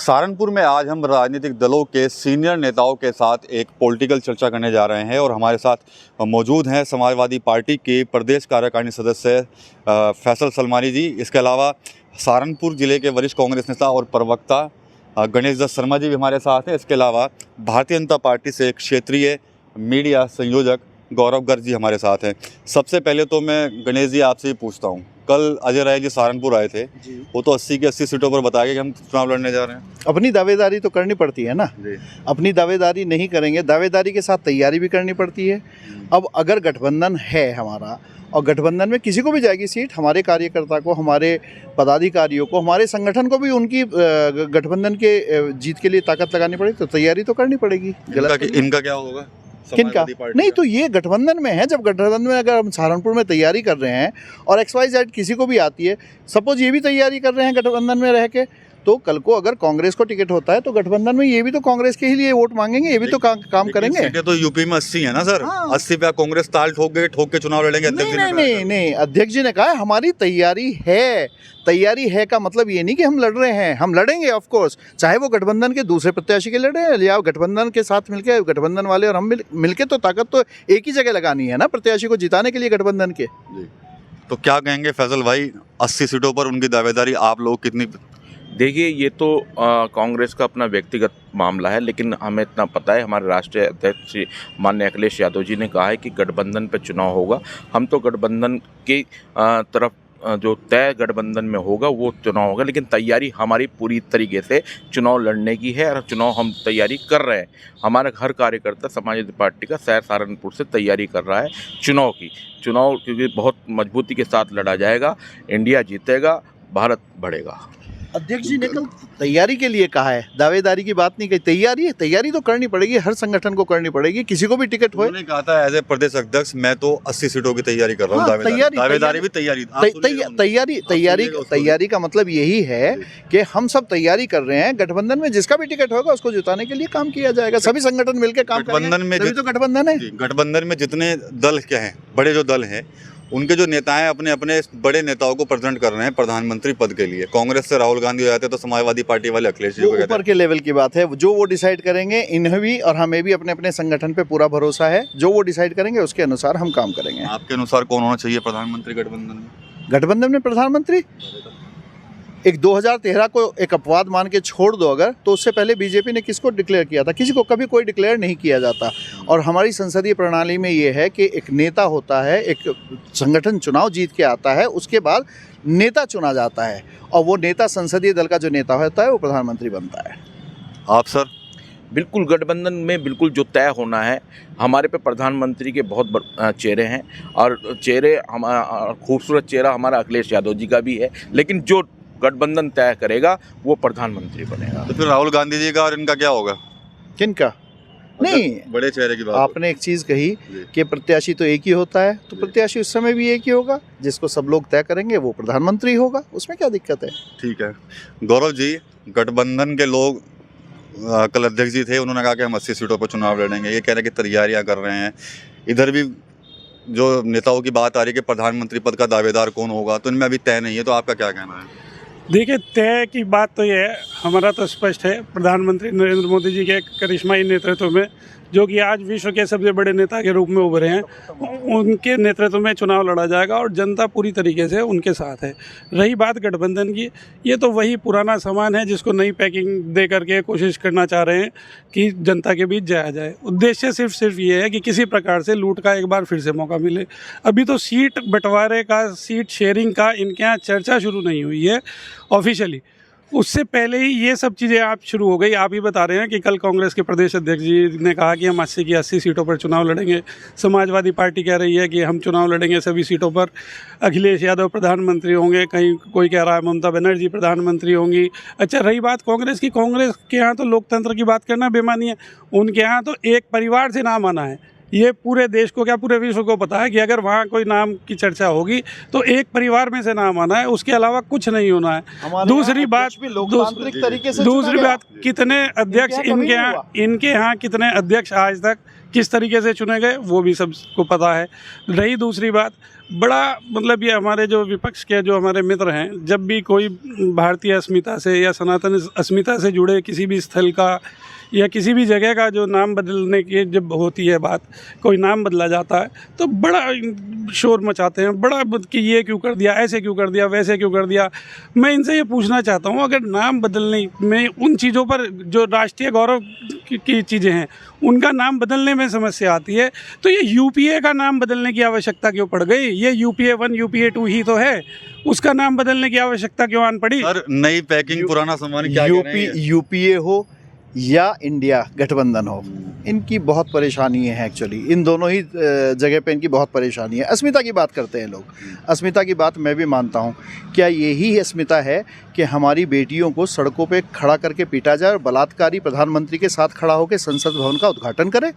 सहारनपुर में आज हम राजनीतिक दलों के सीनियर नेताओं के साथ एक पॉलिटिकल चर्चा करने जा रहे हैं और हमारे साथ मौजूद हैं समाजवादी पार्टी के प्रदेश कार्यकारिणी सदस्य फैसल सलमानी जी। इसके अलावा सहारनपुर जिले के वरिष्ठ कांग्रेस नेता और प्रवक्ता गणेश दत्त शर्मा जी भी हमारे साथ हैं। इसके अलावा भारतीय जनता पार्टी से एक क्षेत्रीय मीडिया संयोजक गौरव गर्ग जी हमारे साथ हैं। सबसे पहले तो मैं गणेश जी आपसे ही पूछता हूँ, कल अजय राय जी सहारनपुर आए थे, वो तो 80 की 80 सीटों पर बताया गया कि हम चुनाव लड़ने जा रहे हैं। अपनी दावेदारी तो करनी पड़ती है ना जी। अपनी दावेदारी नहीं करेंगे, दावेदारी के साथ तैयारी भी करनी पड़ती है। अब अगर गठबंधन है हमारा और गठबंधन में किसी को भी जाएगी सीट, हमारे कार्यकर्ता को, हमारे पदाधिकारियों को, हमारे संगठन को भी उनकी गठबंधन के जीत के लिए ताकत लगानी पड़ेगी, तो तैयारी तो करनी पड़ेगी। इनका क्या होगा? किनका? नहीं, तो ये गठबंधन में है। जब गठबंधन में अगर हम सहारनपुर में तैयारी कर रहे हैं और XYZ किसी को भी आती है, सपोज ये भी तैयारी कर रहे हैं गठबंधन में रह के, तो कल को अगर कांग्रेस को टिकट होता है तो गठबंधन में ये भी तो कांग्रेस के ही लिए वोट मांगेंगे, ये भी तो काम करेंगे। सीटें तो यूपी में 80 है ना सर। हाँ। 80 पे कांग्रेस ताल ठोक के चुनाव लड़ेंगे। नहीं, अध्यक्ष जी ने कहा हमारी तैयारी है। तैयारी है का मतलब ये नहीं कि हम लड़ रहे हैं, हम लड़ेंगे ऑफ कोर्स, चाहे वो गठबंधन के दूसरे प्रत्याशी के लड़े या गठबंधन के साथ मिलके, गठबंधन वाले और हम मिलके तो ताकत तो एक ही जगह लगानी है ना, प्रत्याशी को जिताने के लिए गठबंधन के। तो क्या कहेंगे फैसल भाई, 80 सीटों पर उनकी दावेदारी आप लोग कितनी? देखिए, ये तो कांग्रेस का अपना व्यक्तिगत मामला है, लेकिन हमें इतना पता है, हमारे राष्ट्रीय अध्यक्ष माननीय अखिलेश यादव जी ने कहा है कि गठबंधन पर चुनाव होगा। हम तो गठबंधन की तरफ जो तय गठबंधन में होगा वो चुनाव होगा, लेकिन तैयारी हमारी पूरी तरीके से चुनाव लड़ने की है और चुनाव हम तैयारी कर रहे हैं। हमारा हर कार्यकर्ता समाजवादी पार्टी का शहर सहारनपुर से तैयारी कर रहा है चुनाव की। चुनाव क्योंकि बहुत मजबूती के साथ लड़ा जाएगा, इंडिया जीतेगा, भारत बढ़ेगा। अध्यक्ष जी ने कल तैयारी के लिए कहा है, दावेदारी की बात नहीं कही। तैयारी तो करनी पड़ेगी, हर संगठन को करनी पड़ेगी, किसी को भी टिकट हो। उन्होंने कहा था एज ए प्रदेश अध्यक्ष मैं तो 80 सीटों की तैयारी कर रहा हूँ। तैयारी का मतलब यही है कि हम सब तैयारी कर रहे हैं, गठबंधन में जिसका भी टिकट होगा उसको जिताने के लिए काम किया जाएगा। सभी संगठन मिलकर काम करेंगे, तभी तो गठबंधन है। गठबंधन में जितने दल क्या हैं, बड़े जो दल हैं, उनके जो नेता हैं अपने अपने बड़े नेताओं को प्रेजेंट कर रहे हैं प्रधानमंत्री पद के लिए। कांग्रेस से राहुल गांधी हो जाते तो समाजवादी पार्टी वाले अखिलेश जी को कहते हैं। ऊपर के लेवल की बात है, जो वो डिसाइड करेंगे। इन्हें भी और हमें भी अपने अपने संगठन पे पूरा भरोसा है, जो वो डिसाइड करेंगे उसके अनुसार हम काम करेंगे। आपके अनुसार कौन होना चाहिए प्रधानमंत्री गठबंधन में? गठबंधन में प्रधानमंत्री एक 2013 को एक अपवाद मान के छोड़ दो अगर, तो उससे पहले बीजेपी ने किसको डिक्लेयर किया था? किसी को कभी कोई डिक्लेयर नहीं किया जाता। और हमारी संसदीय प्रणाली में ये है कि एक नेता होता है, एक संगठन चुनाव जीत के आता है, उसके बाद नेता चुना जाता है और वो नेता संसदीय दल का जो नेता होता है वो प्रधानमंत्री बनता है। आप सर? बिल्कुल, गठबंधन में बिल्कुल जो तय होना है, हमारे पे प्रधानमंत्री के बहुत चेहरे हैं और चेहरे हमारा खूबसूरत चेहरा हमारा अखिलेश यादव जी का भी है, लेकिन जो गठबंधन तय करेगा वो प्रधानमंत्री बनेगा। तो फिर राहुल गांधी जी का और इनका क्या होगा? किनका? नहीं, बड़े चेहरे की बात। आपने एक चीज़ कही कि प्रत्याशी तो एक ही होता है, तो प्रत्याशी उस समय भी एक ही होगा, जिसको सब लोग तय करेंगे वो प्रधानमंत्री होगा, उसमें क्या दिक्कत है? ठीक है। गौरव जी, गठबंधन के लोग कल अध्यक्ष जी थे, उन्होंने कहा कि हम 80 सीटों पर चुनाव लड़ेंगे, ये कह रहे हैं कि तैयारियां कर रहे हैं। इधर भी जो नेताओं की बात आ रही है कि प्रधानमंत्री पद का दावेदार कौन होगा, तो इनमें अभी तय नहीं है, तो आपका क्या कहना है? देखिए, तय की बात तो ये है, हमारा तो स्पष्ट है, प्रधानमंत्री नरेंद्र मोदी जी के करिश्माई नेतृत्व में, जो कि आज विश्व के सबसे बड़े नेता के रूप में उभरे हैं, उनके नेतृत्व में चुनाव लड़ा जाएगा और जनता पूरी तरीके से उनके साथ है। रही बात गठबंधन की, ये तो वही पुराना सामान है जिसको नई पैकिंग दे करके कोशिश करना चाह रहे हैं कि जनता के बीच जाया जाए। उद्देश्य सिर्फ ये है कि किसी प्रकार से लूट का एक बार फिर से मौका मिले। अभी तो सीट बंटवारे का, सीट शेयरिंग का इनके यहाँ चर्चा शुरू नहीं हुई है ऑफिशियली, उससे पहले ही ये सब चीज़ें आप शुरू हो गई। आप ही बता रहे हैं कि कल कांग्रेस के प्रदेश अध्यक्ष जी ने कहा कि हम 80 की 80 सीटों पर चुनाव लड़ेंगे। समाजवादी पार्टी कह रही है कि हम चुनाव लड़ेंगे सभी सीटों पर, अखिलेश यादव प्रधानमंत्री होंगे, कहीं कोई कह रहा है ममता बनर्जी प्रधानमंत्री होंगी। अच्छा, रही बात कांग्रेस की, कांग्रेस के यहाँ तो लोकतंत्र की बात करना बेमानी है। उनके यहाँ तो एक परिवार से नाम आना है। ये पूरे देश को क्या पूरे विश्व को पता है कि अगर वहाँ कोई नाम की चर्चा होगी तो एक परिवार में से नाम आना है, उसके अलावा कुछ नहीं होना है। दूसरी बात, कितने अध्यक्ष इनके यहाँ कितने अध्यक्ष आज तक किस तरीके से चुने गए वो भी सबको पता है। रही दूसरी बात, बड़ा मतलब ये हमारे जो विपक्ष के जो हमारे मित्र हैं, जब भी कोई भारतीय अस्मिता से या सनातन अस्मिता से जुड़े किसी भी स्थल का या किसी भी जगह का जो नाम बदलने की जब होती है बात, कोई नाम बदला जाता है तो बड़ा शोर मचाते हैं, बड़ा कि ये क्यों कर दिया, ऐसे क्यों कर दिया, वैसे क्यों कर दिया। मैं इनसे ये पूछना चाहता हूँ, अगर नाम बदलने में उन चीज़ों पर जो राष्ट्रीय गौरव की चीज़ें हैं उनका नाम बदलने में समस्या आती है, तो ये यूपीए का नाम बदलने की आवश्यकता क्यों पड़ गई? ये यूपीए 1 यूपीए 2 ही तो है, उसका नाम बदलने की आवश्यकता क्यों आन पड़ी? सर नई पैकिंग पुराना सामान क्या कह रहे हैं? यूपीए हो या इंडिया गठबंधन हो, इनकी बहुत परेशानी है एक्चुअली। इन दोनों ही जगह पे इनकी बहुत परेशानी है। अस्मिता की बात करते हैं लोग, अस्मिता की बात मैं भी मानता हूँ। क्या यही अस्मिता है कि हमारी बेटियों को सड़कों पे खड़ा करके पीटा जाए और बलात्कारी प्रधानमंत्री के साथ खड़ा होकर संसद भवन का उद्घाटन करे?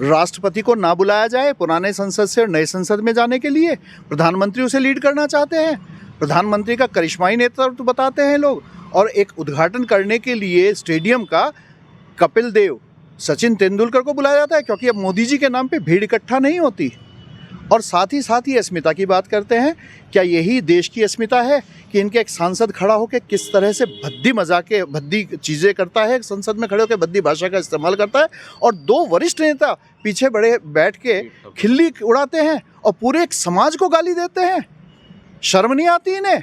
राष्ट्रपति को ना बुलाया जाए पुराने संसद से और नए संसद में जाने के लिए? प्रधानमंत्री उसे लीड करना चाहते हैं, प्रधानमंत्री का करिश्माई नेतृत्व बताते हैं लोग, और एक उद्घाटन करने के लिए स्टेडियम का कपिल देव, सचिन तेंदुलकर को बुलाया जाता है, क्योंकि अब मोदी जी के नाम पे भीड़ इकट्ठा नहीं होती। और साथ ही अस्मिता की बात करते हैं। क्या यही देश की अस्मिता है कि इनके एक सांसद खड़ा होकर किस तरह से भद्दी चीज़ें करता है, संसद में खड़े होकर भद्दी भाषा का इस्तेमाल करता है, और 2 वरिष्ठ नेता पीछे बड़े बैठ के खिल्ली उड़ाते हैं और पूरे एक समाज को गाली देते हैं? शर्म नहीं आती इन्हें?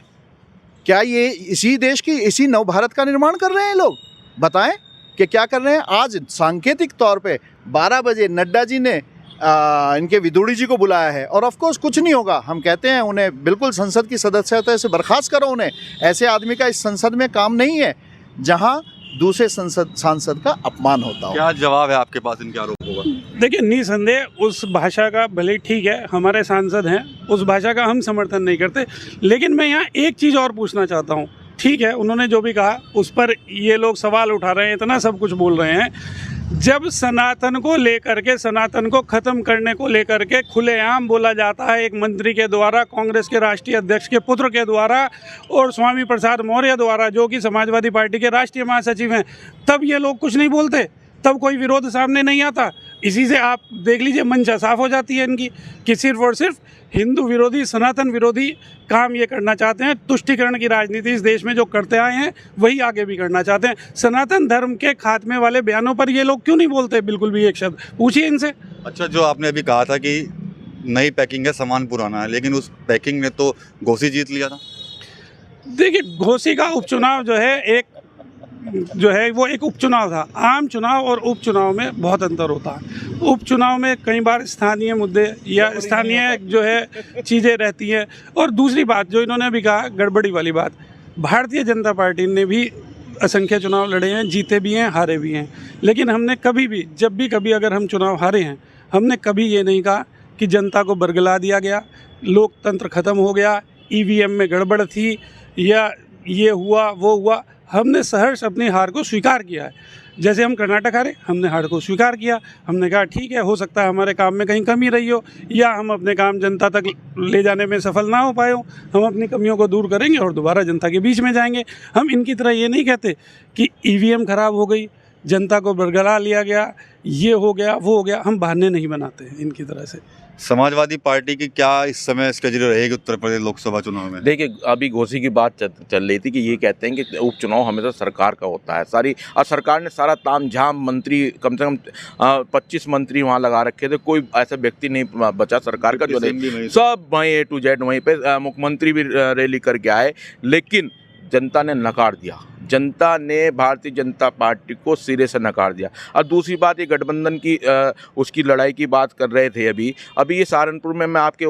क्या ये इसी देश की, इसी नव भारत का निर्माण कर रहे हैं लोग? बताएं कि क्या कर रहे हैं। आज सांकेतिक तौर पे 12 बजे नड्डा जी ने इनके विदुड़ी जी को बुलाया है, और ऑफ कोर्स कुछ नहीं होगा। हम कहते हैं उन्हें बिल्कुल संसद की सदस्यता से बर्खास्त करो उन्हें। ऐसे आदमी का इस संसद में काम नहीं है जहां दूसरे सांसद का अपमान होता हो। क्या जवाब है आपके पास इनके आरोपों का? देखिए, निसंदेह उस भाषा का भले ठीक है, हमारे सांसद हैं, उस भाषा का हम समर्थन नहीं करते, लेकिन मैं यहाँ एक चीज़ और पूछना चाहता हूँ। ठीक है, उन्होंने जो भी कहा उस पर ये लोग सवाल उठा रहे हैं, इतना सब कुछ बोल रहे हैं। जब सनातन को लेकर के, सनातन को ख़त्म करने को लेकर के खुलेआम बोला जाता है एक मंत्री के द्वारा, कांग्रेस के राष्ट्रीय अध्यक्ष के पुत्र के द्वारा और स्वामी प्रसाद मौर्य द्वारा, जो कि समाजवादी पार्टी के राष्ट्रीय महासचिव हैं, तब ये लोग कुछ नहीं बोलते, तब कोई विरोध सामने नहीं आता। इसी से आप देख लीजिए मंशा साफ हो जाती है इनकी कि सिर्फ और सिर्फ हिंदू विरोधी, सनातन विरोधी काम ये करना चाहते हैं। तुष्टीकरण की राजनीति इस देश में जो करते आए हैं वही आगे भी करना चाहते हैं। सनातन धर्म के खात्मे वाले बयानों पर ये लोग क्यों नहीं बोलते बिल्कुल भी एक शब्द? पूछिए इनसे। अच्छा, जो आपने अभी कहा था कि नई पैकिंग है, सामान पुराना है, लेकिन उस पैकिंग ने तो घोसी जीत लिया था। देखिए, घोसी का उपचुनाव जो है वो एक उपचुनाव था। आम चुनाव और उपचुनाव में बहुत अंतर होता है। उपचुनाव में कई बार स्थानीय मुद्दे या स्थानीय जो है चीज़ें रहती हैं। और दूसरी बात जो इन्होंने भी कहा, गड़बड़ी वाली बात, भारतीय जनता पार्टी ने भी असंख्य चुनाव लड़े हैं, जीते भी हैं, हारे भी हैं, लेकिन हमने कभी भी, जब भी कभी अगर हम चुनाव हारे हैं, हमने कभी ये नहीं कहा कि जनता को बरगला दिया गया, लोकतंत्र ख़त्म हो गया, ईवीएम में गड़बड़ थी या ये हुआ वो हुआ। हमने सहर्ष अपनी हार को स्वीकार किया है। जैसे हम कर्नाटक हारे, हमने हार को स्वीकार किया। हमने कहा ठीक है, हो सकता है हमारे काम में कहीं कमी रही हो या हम अपने काम जनता तक ले जाने में सफल ना हो पाए हो। हम अपनी कमियों को दूर करेंगे और दोबारा जनता के बीच में जाएंगे। हम इनकी तरह ये नहीं कहते कि ईवीएम खराब हो गई, जनता को बरगला लिया गया, ये हो गया वो हो गया। हम बहाने नहीं बनाते हैं इनकी तरह से। समाजवादी पार्टी की क्या इस समय स्ट्रेटजी रहेगी उत्तर प्रदेश लोकसभा चुनाव में? देखिए, अभी घोसी की बात चल रही थी कि ये कहते हैं कि उपचुनाव हमेशा सरकार का होता है सारी, और सरकार ने सारा तामझाम, मंत्री कम से कम 25 मंत्री वहाँ लगा रखे थे, कोई ऐसा व्यक्ति नहीं बचा सरकार का जो नहीं, सब वहीं A to Z वहीं पे। मुख्यमंत्री भी रैली करके आए, लेकिन जनता ने नकार दिया। जनता ने भारतीय जनता पार्टी को सिरे से नकार दिया। और दूसरी बात, ये गठबंधन की उसकी लड़ाई की बात कर रहे थे अभी ये सहारनपुर में मैं आपके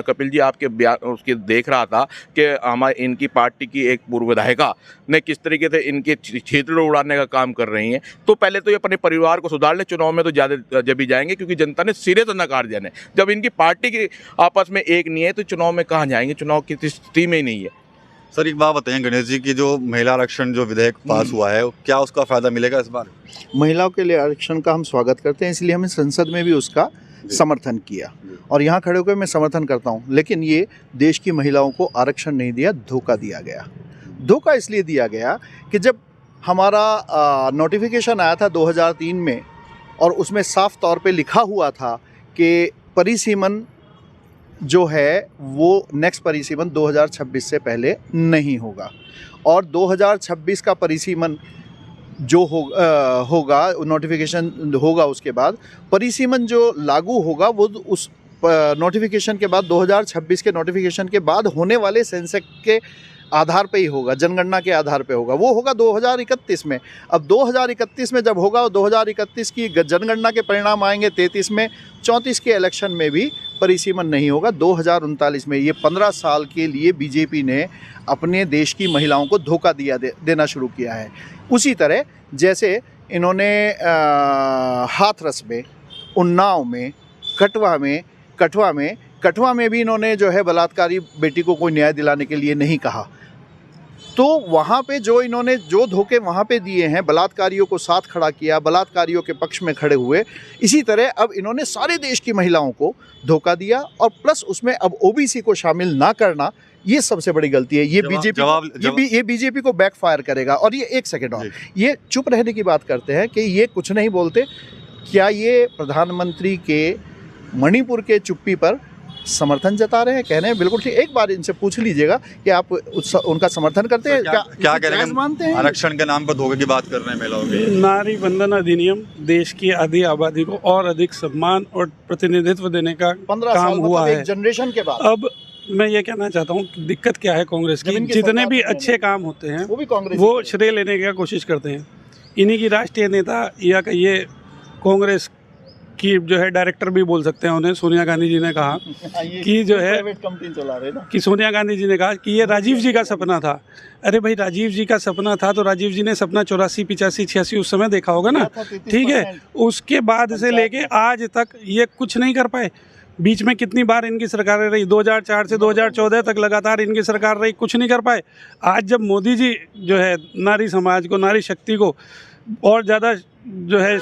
कपिल जी आपके बयान उसके देख रहा था कि हमारे इनकी पार्टी की एक पूर्व विधायिका ने किस तरीके से इनके क्षेत्र उड़ाने का काम कर रही हैं। तो पहले तो ये अपने परिवार को सुधार ले, चुनाव में तो ज़्यादा जब भी जाएंगे, क्योंकि जनता ने सिरे से नकार दिया है। जब इनकी पार्टी की आपस में एक नहीं है तो चुनाव में कहाँ जाएंगे? चुनाव की स्थिति में ही नहीं है। सर एक बात बताएं, गणेश जी की जो महिला आरक्षण जो विधेयक पास हुआ है, क्या उसका फायदा मिलेगा इस बार? महिलाओं के लिए आरक्षण का हम स्वागत करते हैं, इसलिए हमने संसद में भी उसका समर्थन किया और यहाँ खड़े होकर मैं समर्थन करता हूँ। लेकिन ये देश की महिलाओं को आरक्षण नहीं दिया, धोखा दिया गया। धोखा इसलिए दिया गया कि जब हमारा नोटिफिकेशन आया था 2003 में और उसमें साफ तौर पे लिखा हुआ था कि परिसीमन जो है वो नेक्स्ट परिसीमन 2026 से पहले नहीं होगा, और 2026 का परिसीमन जो होगा नोटिफिकेशन होगा, उसके बाद परिसीमन जो लागू होगा वो उस नोटिफिकेशन के बाद 2026 के नोटिफिकेशन के बाद होने वाले सेंसेक्स के आधार पे ही होगा, जनगणना के आधार पे होगा। वो होगा 2031 में। अब 2031 में जब होगा, 2031 की जनगणना के परिणाम आएंगे 33 में, 34 के इलेक्शन में भी परिसीमन नहीं होगा, 2039 में। ये 15 साल के लिए बीजेपी ने अपने देश की महिलाओं को धोखा देना शुरू किया है। उसी तरह जैसे इन्होंने हाथरस में, उन्नाव में, कठुआ में भी इन्होंने जो है बलात्कारी बेटी को कोई न्याय दिलाने के लिए नहीं कहा। तो वहाँ पे जो इन्होंने जो धोखे वहाँ पे दिए हैं, बलात्कारियों को साथ खड़ा किया, बलात्कारियों के पक्ष में खड़े हुए, इसी तरह अब इन्होंने सारे देश की महिलाओं को धोखा दिया, और प्लस उसमें अब ओबीसी को शामिल ना करना, ये सबसे बड़ी गलती है। ये बीजेपी को बैकफायर करेगा। और ये एक सेकेंड और, ये चुप रहने की बात करते हैं कि ये कुछ नहीं बोलते। क्या ये प्रधानमंत्री के मणिपुर के चुप्पी पर समर्थन जता रहे हैं? कह रहे हैं बिल्कुल ठीक। एक बार इनसे पूछ लीजिएगा कि आप उनका समर्थन करते हैं? क्या कह रहे हैं? मानते हैं आरक्षण के नाम पर धोखे की बात कर रहे हैं महिलाओं के। नारी बंधन अधिनियम देश की आधी आबादी को और अधिक सम्मान और प्रतिनिधित्व देने का 15 काम साल हुआ मतलब है। एक जनरेशन के बाद। अब मैं ये कहना चाहता हूँ कि दिक्कत क्या है कांग्रेस की, जितने भी अच्छे काम होते हैं वो भी कांग्रेस वो श्रेय लेने की कोशिश करते हैं। इन्हीं की राष्ट्रीय नेता या ये कांग्रेस की जो है डायरेक्टर भी बोल सकते हैं उन्हें, सोनिया गांधी जी ने कहा कि जो है कंपनी चला रहे ना, कि सोनिया गांधी जी ने कहा कि ये राजीव जी का सपना था। अरे भाई, राजीव जी का सपना था तो राजीव जी ने सपना 84, 85, 86 उस समय देखा होगा ना, ठीक है। उसके बाद से लेके आज तक ये कुछ नहीं कर पाए। बीच में कितनी बार इनकी सरकारें रही, 2004 से 2014 तक लगातार इनकी सरकार रही, कुछ नहीं कर पाए। आज जब मोदी जी जो है नारी समाज को, नारी शक्ति को और ज़्यादा जो है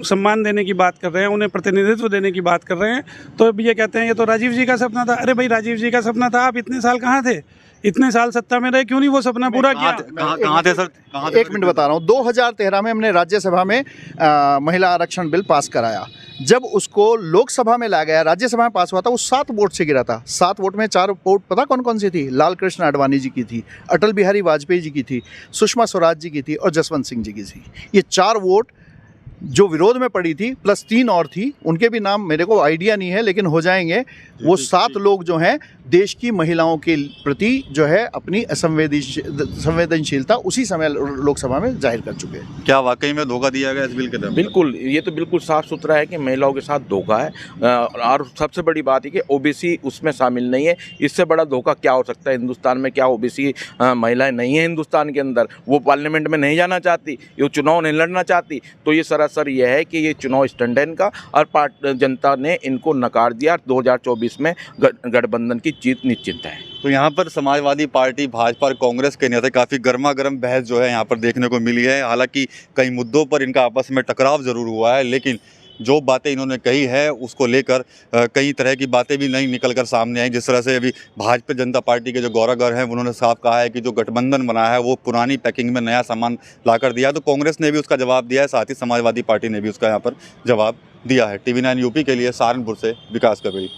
सम्मान देने की बात कर रहे हैं, उन्हें प्रतिनिधित्व देने की बात कर रहे हैं, तो अब ये कहते हैं ये तो राजीव जी का सपना था। अरे भाई, राजीव जी का सपना था, आप इतने साल कहाँ थे? इतने साल सत्ता में रहे, क्यों नहीं वो सपना पूरा किया? कहाँ थे सर? एक मिनट बता रहा हूँ। 2013 में हमने राज्यसभा में महिला आरक्षण बिल पास कराया। जब उसको लोकसभा में लाया गया, राज्यसभा में पास हुआ था, वो 7 वोट से गिरा था। 7 वोट में 4 वोट पता कौन कौन सी थी? लाल कृष्ण आडवाणी जी की थी, अटल बिहारी वाजपेयी जी की थी, सुषमा स्वराज जी की थी और जसवंत सिंह जी की थी। ये 4 वोट जो विरोध में पड़ी थी, प्लस 3 और थी, उनके भी नाम मेरे को आइडिया नहीं है, लेकिन हो जाएंगे। वो 7 लोग जो हैं देश की महिलाओं के प्रति जो है अपनी संवेदनशीलता उसी समय लोकसभा में जाहिर कर चुके हैं। क्या वाकई में धोखा दिया गया इस बिल के तहत? बिल्कुल, ये तो बिल्कुल साफ सुथरा है कि महिलाओं के साथ धोखा है। और सबसे बड़ी बात है कि ओबीसी उसमें शामिल नहीं है। इससे बड़ा धोखा क्या हो सकता है? हिंदुस्तान में क्या ओबीसी महिलाएं नहीं है हिंदुस्तान के अंदर? वो पार्लियामेंट में नहीं जाना चाहती, ये चुनाव नहीं लड़ना चाहती। तो ये सरासर ये है कि ये चुनाव स्टंट है इनका, और जनता ने इनको नकार दिया। 2024 में गठबंधन की जीत निश्चित है। तो यहाँ पर समाजवादी पार्टी, भाजपा और कांग्रेस के नेता काफ़ी गर्मा गर्म बहस जो है यहाँ पर देखने को मिली है। हालांकि कई मुद्दों पर इनका आपस में टकराव ज़रूर हुआ है, लेकिन जो बातें इन्होंने कही है उसको लेकर कई तरह की बातें भी नहीं निकल कर सामने आई। जिस तरह से अभी भारतीय जनता पार्टी के जो गौरव हैं उन्होंने साफ कहा है कि जो गठबंधन बना है वो पुरानी पैकिंग में नया सामान लाकर दिया। तो कांग्रेस ने भी उसका जवाब दिया है, साथ ही समाजवादी पार्टी ने भी उसका यहाँ पर जवाब दिया है। TV9 यूपी के लिए सहारनपुर से विकास कबीर।